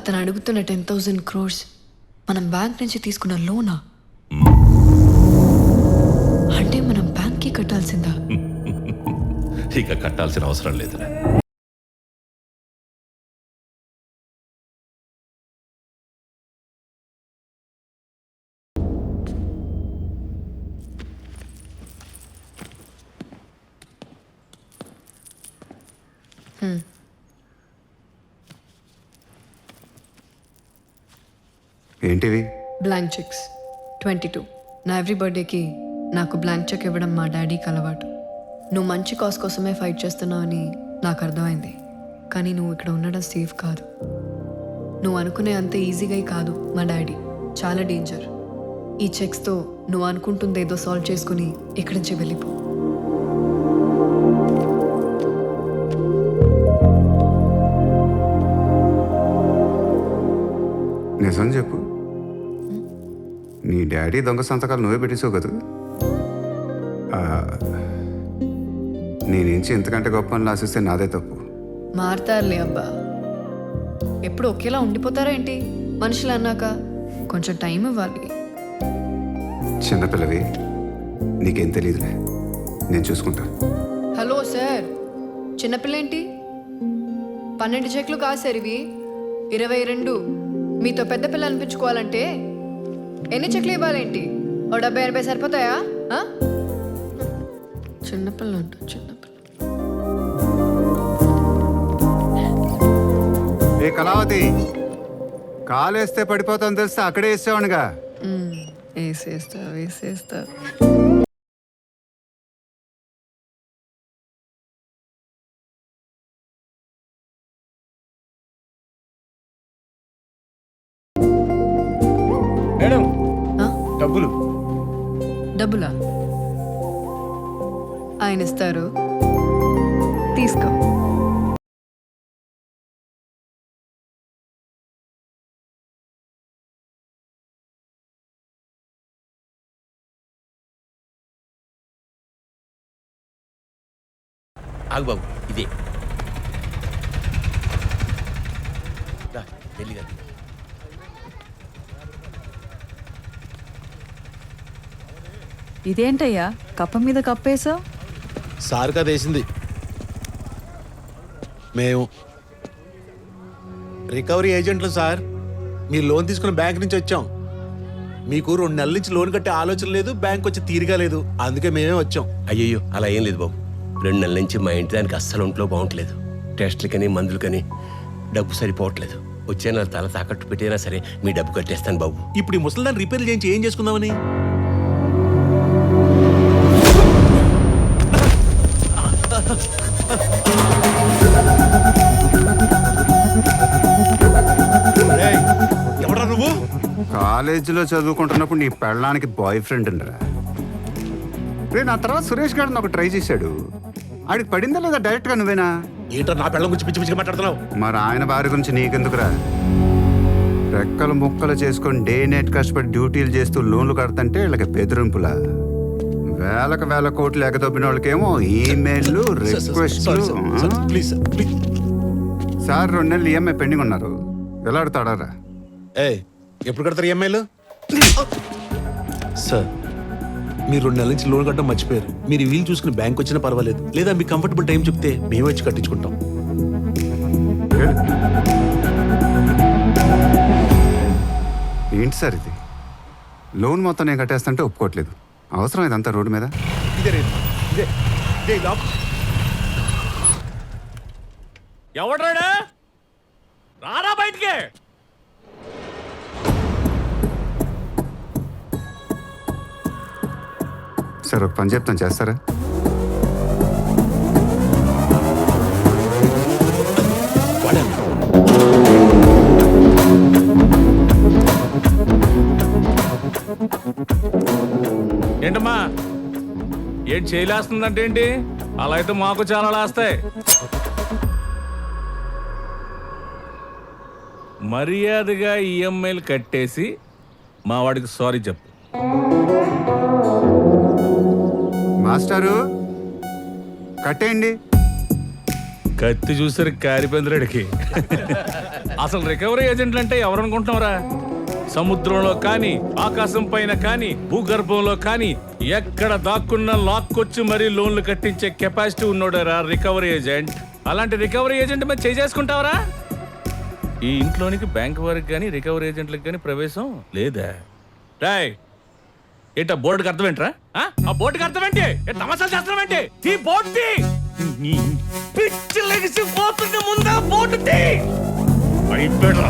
అతను అడుగుతున్న 10,000 crores మనం బ్యాంక్ నుంచి తీసుకున్న లోనా? అంటే మనం బ్యాంక్కి కట్టాల్సిందా? ఇక కట్టాల్సిన అవసరం లేదురా. ఏంటివి? Blank checks 22. నా ఎవ్రీ బర్త్డేకి నాకు బ్లాంక్ చెక్ ఇవ్వడం మా డాడీకి అలవాటు. నువ్వు మంచి కాజ్ కోసమే ఫైట్ చేస్తున్నావు అని నాకు అర్థమైంది. కానీ నువ్వు ఇక్కడ ఉండడం సేఫ్ కాదు. నువ్వు అనుకునే అంత ఈజీగా కాదు మా డాడీ. చాలా డేంజర్. ఈ చెక్స్తో నువ్వు అనుకుంటుంది ఏదో సాల్వ్ చేసుకుని ఇక్కడి నుంచి వెళ్ళిపో. నిజం చెప్పు, నీ డాడీ దొంగ సంతకాలు నువ్వే పెట్టేసావు కదా? నీ నుంచి ఎంతకంటే గొప్ప అని ఆశిస్తే నాదే తప్పు. మారుతారులే అబ్బా. ఎప్పుడు ఒకేలా ఉండిపోతారా ఏంటి? మనుషులు అన్నాక కొంచెం టైం ఇవ్వాలి. చిన్నపిల్లవి, నీకేం తెలియదులే, నేను చూసుకుంటా. హలో సార్, చిన్నపిల్ల ఏంటి? 12 చెక్లు కాదు సార్ ఇవి, 22. మీతో పెద్ద పిల్ల అనిపించుకోవాలంటే ఎన్ని చెక్లు ఇవ్వాలేంటి? ఓ 70-80 సరిపోతాయా? చిన్నపిల్ల అంట, చిన్నపిల్ల. ఏ కళావతి, కాలేస్తే పడిపోతాను తెలిస్తే అక్కడే వేసేవాడుగా. వేసేస్తా వేసేస్తా. మేడం, ఆ? డబ్బులు. డబ్బులా? ఆయన ఇస్తారు, తీసుకో. ఆగు బాబు, ఇదే వెళ్ళిగా. ఇదేంటయ్యా కప్ప మీద కప్పేసావు? సార్ కదా వేసింది. మేము రికవరీ ఏజెంట్లు సార్. మీరు లోన్ తీసుకున్న బ్యాంక్ నుంచి వచ్చాం. మీకు 2 నెలల నుంచి లోన్ కట్టే ఆలోచన లేదు, బ్యాంక్ వచ్చి తీరిగా లేదు, అందుకే మేమే వచ్చాం. అయ్యయ్యో, అలా ఏం లేదు బాబు. 2 నెలల నుంచి మా ఇంటి దానికి అస్సలు ఒంట్లో బాగుంటలేదు. టెస్టులకని మందులకని డబ్బు సరిపోవట్లేదు. వచ్చే నెల తల తాకట్టు పెట్టైనా సరే మీ డబ్బు కట్టేస్తాను బాబు. ఇప్పుడు ఈ ముసలిదాన్ని రిపేర్ చేయించి ఏం చేసుకుందామని? ఎవడా నువ్వు? కాలేజీలో చదువుకుంటున్నప్పుడు నీ పెళ్ళానికి బాయ్ ఫ్రెండ్ ఉండరా? రే, నా తర్వాత సురేష్ గారిని ఒక ట్రై చేశాడు. ఆడికి పడిందా లేదా డైరెక్ట్గా నువ్వేనా? ఏంటో నా పెళ్ళం గురించి పిచ్చి పిచ్చిగా మాట్లాడుతున్నావు? మరి ఆయన భార్య గురించి నీకెందుకురా? రెక్కలు ముక్కలు చేసుకొని డే నైట్ కష్టపడి డ్యూటీలు చేస్తూ లోన్లు కడతంటే వీళ్ళకి బెదిరింపులా? వేలకు వేల కోట్లు ఎగదొబ్బిన వాళ్ళకేమో ఈమెయిల్లు, రిక్వెస్ట్లు. సార్ 2 నెలలు ఈఎంఐ పెండింగ్ ఉన్నారు, ఎలా అడుగుతాడారా? ఎప్పుడు కడతారు ఈఎంఐలు? సార్, మీరు 2 నెలల నుంచి లోన్ కట్టడం మర్చిపోయారు. మీరు వీలు చూసుకుని బ్యాంక్ వచ్చినా పర్వాలేదు, లేదా మీకు కంఫర్టబుల్ టైం చెప్తే మేము వచ్చి కట్టించుకుంటాం. ఏంటి సార్ ఇది? లోన్ మొత్తం నేను కట్టేస్తుంటే ఒప్పుకోవట్లేదు. అవసరం ఇదంతా రోడ్డు మీద? ఎవడ్రాడా? రారా బయటికి. సార్, ఒక పని చెప్తాను, చేస్తారా? ఏంటమ్మా, ఏంటి చేయలేస్తుందంటే ఏంటి? అలా అయితే మాకు చాలా లేస్తాయి. మర్యాదగా ఈఎంఐలు కట్టేసి మా వాడికి సారీ చెప్పు. మాస్టారు, కట్టేయండి. కత్తి చూసారు కారిపందిరాడికి. అసలు రికవరీ ఏజెంట్లు అంటే ఎవరు అనుకుంటున్నారా? సముద్రంలో కానీ, ఆకాశం పైన కానీ, భూగర్భంలో కానీ ఎక్కడ దాక్కున్నా లాక్కొచ్చి మరీ లోన్లు కట్టించే కెపాసిటీ ఉన్నోడరా రికవరీ ఏజెంట్. అలాంటి రికవరీ ఏజెంట్ మీద చేసుకుంటావరా? ఈ ఇంట్లోనికి బ్యాంక్ వారికి కానీ రికవరీ ఏజెంట్లకు కానీ ప్రవేశం లేదా? రాయ్ ఏంటా బోర్డుకి అర్థం ఏంట్రా? ఆ బోర్డుకి అర్థం ఏంటి? తమాషాలు చేస్తావేంటి? ఈ బోర్డు పిచ్చి లెగిసిపోతుంటే ముందా బోర్డు అయిపోయాడు.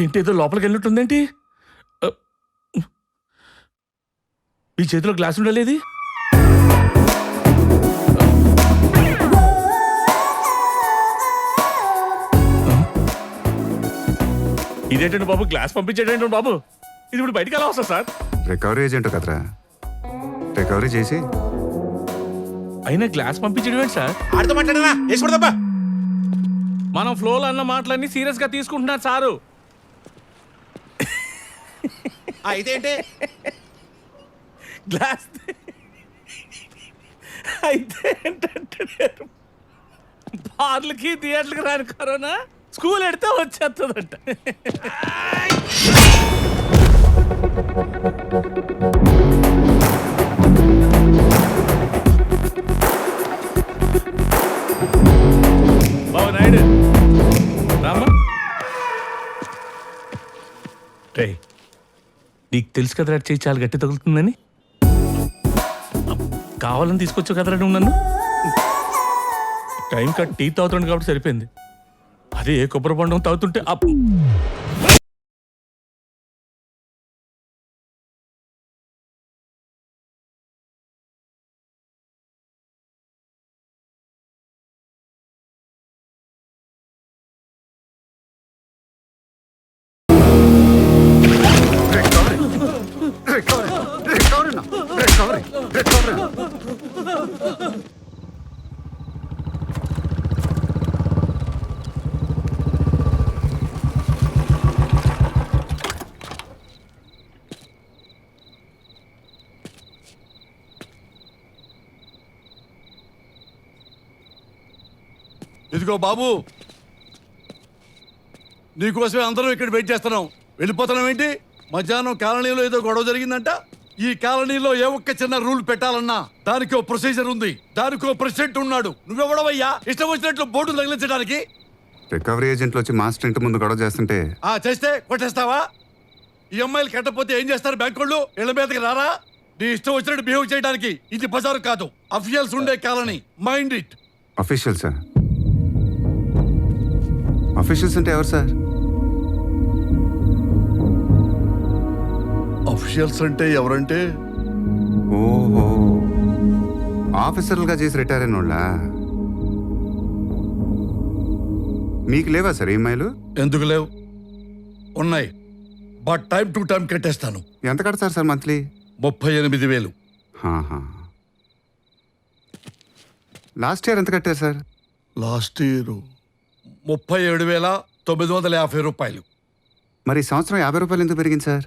ఏంటేదో లోపలికి వెళ్ళినట్టుందేంటి? మీ చేతిలో గ్లాస్ ఉండలేది? ఇదేంటండి బాబు, గ్లాస్ పంపించేటండి బాబు. ఇది ఇప్పుడు బయటికి ఎలా వస్తా సార్? రికవరీ ఏజెంట్ కదరా, రికవరీ చేసి అయినా గ్లాస్ పంపించడం ఏంటి సార్? ఆడితో మాట్లాడనా వేసుకోడదబ్బా. మనం ఫ్లోలో అన్న మాటలన్నీ సీరియస్ గా తీసుకుంటున్నారు సారు. అయితే ఏంటి? గ్లాస్ అయితే ఏంటంటే బార్లకి థియేటర్లకి రాని కరోనా స్కూల్ ఎడితే వచ్చేస్తుందంట. బాబు నాయుడు రామ్మా. రేయ్, నీకు తెలుసు కదరా చెయ్యి చాలా గట్టి తగులుతుందని. కావాలని తీసుకొచ్చావు కదరా నువ్వు నన్ను. టైం కట్ టీ తాగుతుండే కాబట్టి సరిపోయింది. అదే ఏ కొబ్బరి బొండం తాగుతుంటే ఇదిగో బాబు, నీకోసమే అందరం ఇక్కడ వెయిట్ చేస్తున్నాం. వెళ్ళిపోతున్నాం ఏంటి? మధ్యాహ్నం కాలనీలో ఏదో గొడవ జరిగిందంట. ఈ కాలనీలో ఏ ఒక్క చిన్న రూల్ పెట్టాలన్నా దానికో ప్రొసీజర్ ఉంది, దానికో ప్రెసిడెంట్ ఉన్నాడు. నువ్వెవడవయ్యా ఇష్టం వచ్చినట్లు బోర్డు తగిలించడానికి? రికవరీ ఏజెంట్లు వచ్చి మాస్టర్ ఇంటి ముందు గొడవ చేస్తుంటే చేస్తే కొట్టేస్తావా? ఈ అమ్మాయిలు కట్టకపోతే ఏం చేస్తారు? బ్యాంక్ వాళ్ళు ఇళ్ల మీదకి రారా? నీ ఇష్టం వచ్చినట్టు బిహేవ్ చేయడానికి ఇది బజారు కాదు, అఫిషియల్స్ ఉండే colony. Mind it. Official sir? Officials అంటే ఎవరు సార్? అఫిషియల్స్ అంటే ఎవరంటే ఓహో, ఆఫీసర్లుగా చేసి రిటైర్ అయిన వాళ్ళ. మీకు లేవా సార్ ఈఎంఐలు? ఎందుకు లేవు? ఉన్నాయి, బట్ టైం టు టైం కట్టేస్తాను. ఎంత కడతారు సార్ మంత్లీ? 38,000. లాస్ట్ ఇయర్ ఎంత కట్టారు సార్? లాస్ట్ ఇయర్ 37,950 రూపాయలు. మరి ఈ సంవత్సరం 50 రూపాయలు ఎందుకు పెరిగింది సార్?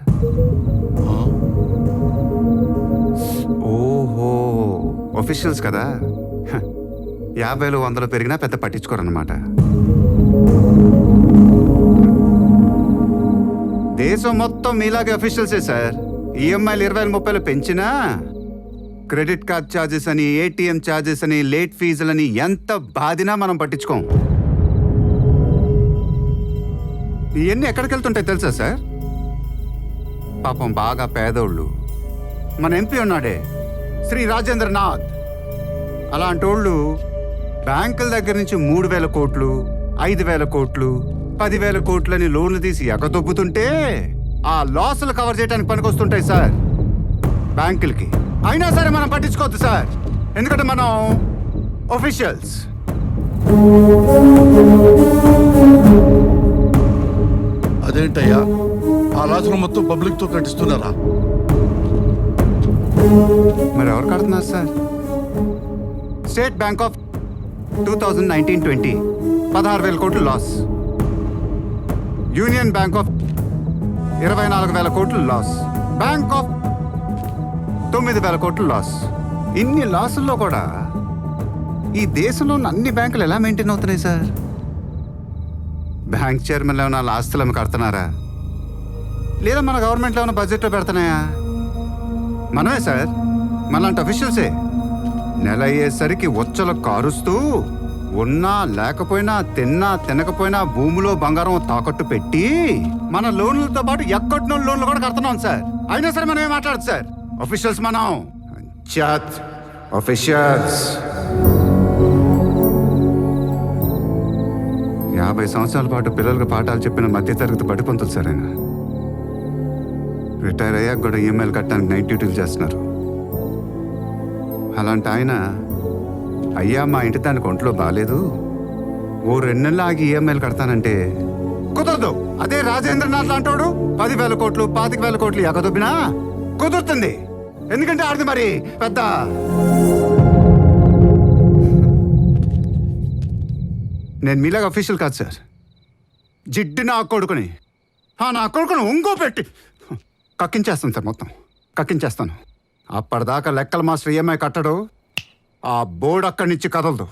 ఓహో, ఆఫీషియల్స్ కదా, 50లో 100లో పెరిగినా పెద్ద పట్టించుకోరన్నమాట. దేశం మొత్తం మీలాగే అఫీషియల్సే సార్. ఈఎంఐలు 20-30 పెంచినా క్రెడిట్ కార్డ్ ఛార్జెస్ అని, ఏటీఎం ఛార్జెస్ అని, లేట్ ఫీజులని ఎంత బాధినా మనం పట్టించుకోం. ఇవన్నీ ఎక్కడికి వెళ్తుంటాయి తెలుసా సార్? పాపం బాగా పేదోళ్ళు. మన ఎంపీ ఉన్నాడే శ్రీ రాజేంద్రనాథ్, అలాంటి వాళ్ళు బ్యాంకుల దగ్గర నుంచి 3,000 కోట్లు, 5,000 కోట్లు, 10,000 కోట్లని లోన్లు తీసి ఎగదొబ్బుతుంటే ఆ లాసులు కవర్ చేయడానికి పనికొస్తుంటాయి సార్ బ్యాంకులకి. అయినా సరే మనం పట్టించుకోవద్దు సార్, ఎందుకంటే మనం ఆఫీషియల్స్. అదేంటయ్యా, ఆ లాసులు మొత్తం పబ్లిక్ తో కట్టిస్తున్నారా? మరి ఎవరు కడుతున్నారు సార్? స్టేట్ బ్యాంక్ ఆఫ్ 2019-20 16,000 కోట్లు లాస్. యూనియన్ బ్యాంక్ ఆఫ్ 24,000 కోట్లు లాస్. బ్యాంక్ ఆఫ్ 9,000 కోట్లు లాస్. ఇన్ని లాసుల్లో కూడా ఈ దేశంలో ఉన్న అన్ని బ్యాంకులు ఎలా మెయింటైన్ అవుతున్నాయి సార్? బ్యాంక్ చైర్మన్లు ఏమైనా వాళ్ళ ఆస్తులు అమ్మి కడుతున్నారా, లేదా మన గవర్నమెంట్లో ఏమైనా బడ్జెట్లో పెడుతున్నాయా? మనమే సార్, మనలాంటి అఫీషియల్సే నెల అయ్యేసరికి వచ్చలు కారుస్తూ ఉన్నా లేకపోయినా తిన్నా తినకపోయినా భూమిలో బంగారం తాకట్టు పెట్టి మన లోన్లతో పాటు ఎక్కడినో లోన్లు కూడా కడుతున్నాం సార్. అయినా సరే మనం ఏం మాట్లాడదు సార్. అఫీషియల్స్ మనం అఫీషియల్స్ 50 సంవత్సరాల పాటు పిల్లలకు పాఠాలు చెప్పిన మధ్యతరగతి పడిపోతుంది సార్. ఆయన రిటైర్ అయ్యాక కూడా ఈఎంఐలు కట్టడానికి నైట్ డ్యూటీలు చేస్తున్నారు. అలాంటి ఆయన అయ్యా మా ఇంటి దానికి ఒంట్లో బాగాలేదు, ఓ 2 నెలలు ఆగి ఈఎంఐలు కడతానంటే కుదరదు. అదే రాజేంద్రనాథ్ లాంటోడు 10,000 కోట్లు 25,000 కోట్లు ఎగదొబ్బినా కుదురుతుంది. ఎందుకంటే ఆడిది మరి పెద్ద నేను మీలాగా అఫీషియల్ కాదు సార్. జిడ్డు నా కొడుకుని నా కొడుకుని ఒంగో పెట్టి కక్కించేస్తాను సార్. మొత్తం కక్కించేస్తాను. అప్పటిదాకా లెక్కల మాస్టర్ ఈఎంఐ కట్టడు, ఆ బోర్డు అక్కడి నుంచి కదలదు.